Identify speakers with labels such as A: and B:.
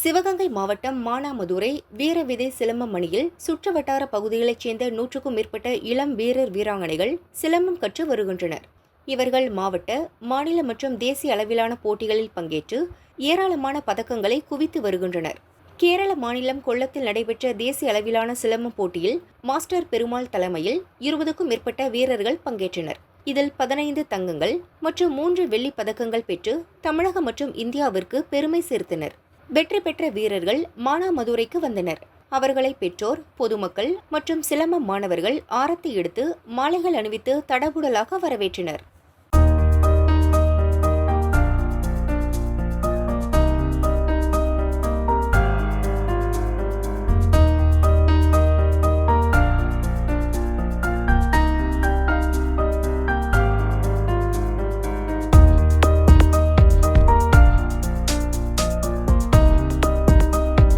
A: சிவகங்கை மாவட்டம் மானாமதுரை வீரவிதை சிலம்பம் அணியில் சுற்றுவட்டார பகுதிகளைச் சேர்ந்த 100க்கும் மேற்பட்ட இளம் வீரர் வீராங்கனைகள் சிலம்பம் கற்று வருகின்றனர். இவர்கள் மாவட்ட, மாநில மற்றும் தேசிய அளவிலான போட்டிகளில் பங்கேற்று ஏராளமான பதக்கங்களை குவித்து வருகின்றனர். கேரள மாநிலம் கொல்லத்தில் நடைபெற்ற தேசிய அளவிலான சிலம்பம் போட்டியில் மாஸ்டர் பெருமாள் தலைமையில் 20க்கும் மேற்பட்ட வீரர்கள் பங்கேற்றனர். இதில் 15 தங்கங்கள் மற்றும் 3 வெள்ளிப் பதக்கங்கள் பெற்று தமிழகம் மற்றும் இந்தியாவிற்கு பெருமை சேர்த்தனர். வெற்றி பெற்ற வீரர்கள் மானாமதுரைக்கு வந்தனர். அவர்களை பெற்றோர், பொதுமக்கள் மற்றும் சிலம்பம் மாணவர்கள் ஆரத்தி எடுத்து மாலைகள் அணிவித்து தடபுடலாக வரவேற்றனர்.